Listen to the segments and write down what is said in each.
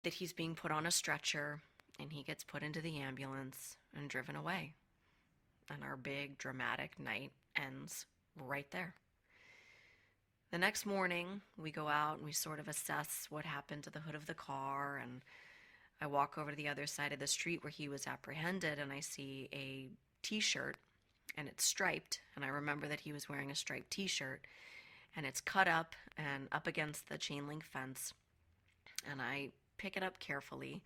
that he's being put on a stretcher and he gets put into the ambulance and driven away. And our big dramatic night ends right there. The next morning, we go out and we sort of assess what happened to the hood of the car. And I walk over to the other side of the street where he was apprehended, and I see a t-shirt, and it's striped. And I remember that he was wearing a striped t-shirt, and it's cut up and up against the chain link fence. And I pick it up carefully,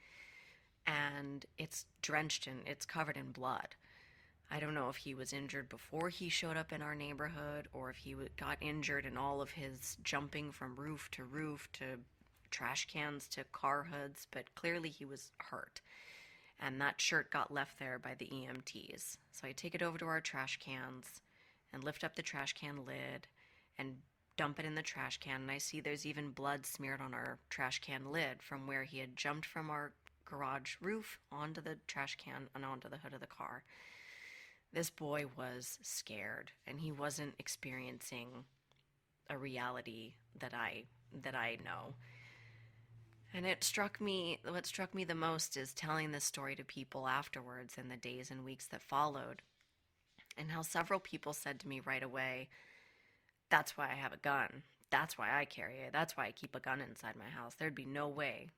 and it's covered in blood. I don't know if he was injured before he showed up in our neighborhood or if he got injured in all of his jumping from roof to trash cans to car hoods, but clearly he was hurt. And that shirt got left there by the EMTs. So I take it over to our trash cans and lift up the trash can lid and dump it in the trash can. And I see there's even blood smeared on our trash can lid from where he had jumped from our garage roof onto the trash can and onto the hood of the car. This boy was scared, and he wasn't experiencing a reality that I know. And what struck me the most is telling this story to people afterwards in the days and weeks that followed, and how several people said to me right away, "That's why I have a gun. That's why I carry it. That's why I keep a gun inside my house. There'd be no way."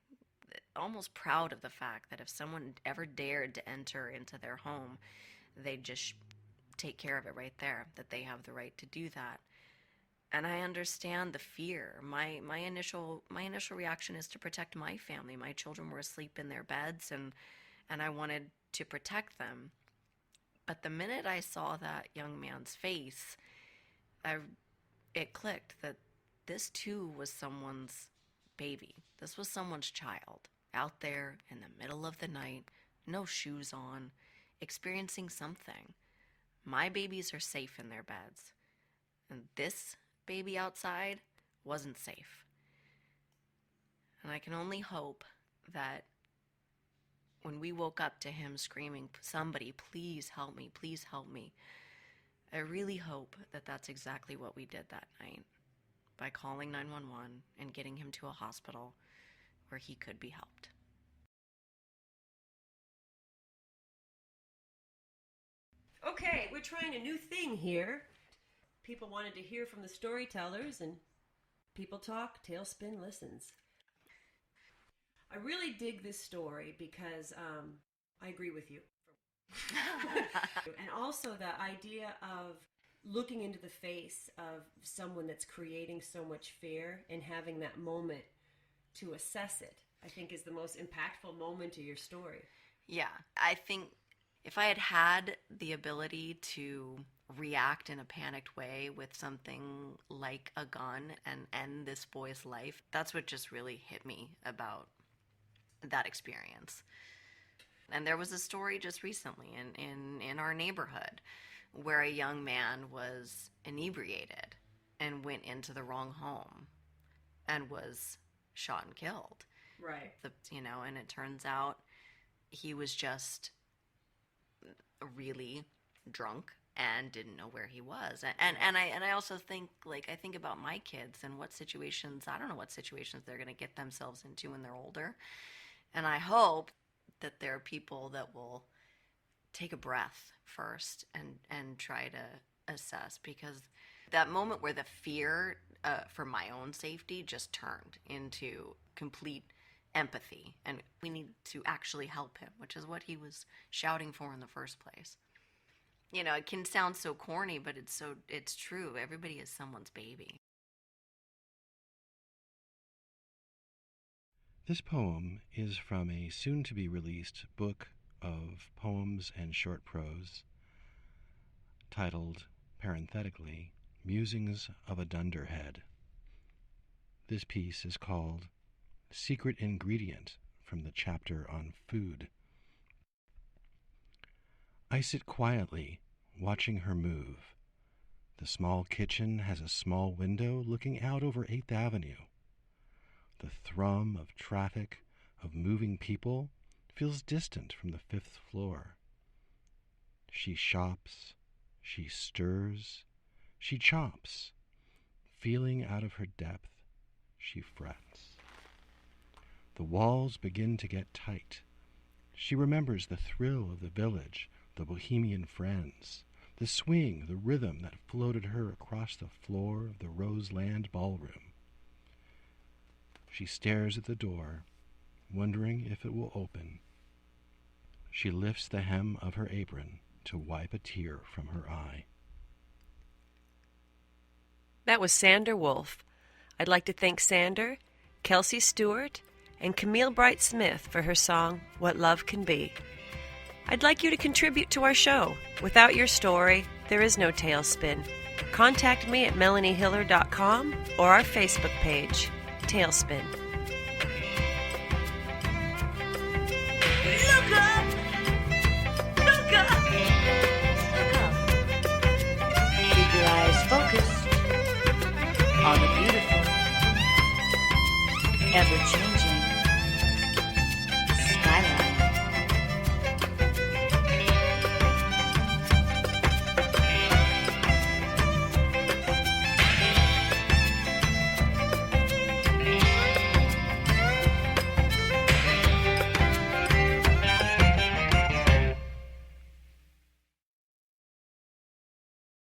Almost proud of the fact that if someone ever dared to enter into their home, they'd just take care of it right there, that they have the right to do that. And I understand the fear. My initial reaction is to protect my family. My children were asleep in their beds, and I wanted to protect them. But the minute I saw that young man's face, it clicked that this too was someone's baby. This was someone's child out there in the middle of the night, no shoes on, experiencing something. My babies are safe in their beds, and this baby outside wasn't safe. And I can only hope that when we woke up to him screaming, "Somebody, please help me, please help me," I really hope that that's exactly what we did that night, by calling 911 and getting him to a hospital where he could be helped. Okay, we're trying a new thing here. People wanted to hear from the storytellers, and people talk, Tailspin listens. I really dig this story because I agree with you. And also the idea of looking into the face of someone that's creating so much fear and having that moment to assess it, I think is the most impactful moment of your story. Yeah, I think if I had had the ability to react in a panicked way with something like a gun and end this boy's life, that's what just really hit me about that experience. And there was a story just recently in our neighborhood where a young man was inebriated and went into the wrong home and was shot and killed. Right. And it turns out he was just really drunk and didn't know where he was. And I also think, I think about my kids and I don't know what situations they're going to get themselves into when they're older. And I hope that there are people that will take a breath first and try to assess, because that moment where the fear for my own safety just turned into complete empathy, and we need to actually help him, which is what he was shouting for in the first place. It can sound so corny, but it's true. Everybody is someone's baby. This poem is from a soon-to-be-released book of poems and short prose titled, parenthetically, Musings of a Dunderhead. This piece is called Secret Ingredient, from the chapter on food. I sit quietly, watching her move. The small kitchen has a small window looking out over 8th Avenue. The thrum of traffic, of moving people, feels distant from the 5th floor. She shops, she stirs, she chomps. Feeling out of her depth, she frets. The walls begin to get tight. She remembers the thrill of the village, the bohemian friends, the swing, the rhythm that floated her across the floor of the Roseland ballroom. She stares at the door, wondering if it will open. She lifts the hem of her apron to wipe a tear from her eye. That was Sander Wolff. I'd like to thank Sander, Kelsey Stewart, and Camille Brightsmith for her song, What Love Can Be. I'd like you to contribute to our show. Without your story, there is no Tailspin. Contact me at melaniehiller.com or our Facebook page, Tailspin. Look up! Look up! Look up! Keep your eyes focused on the beautiful, ever-changing skyline.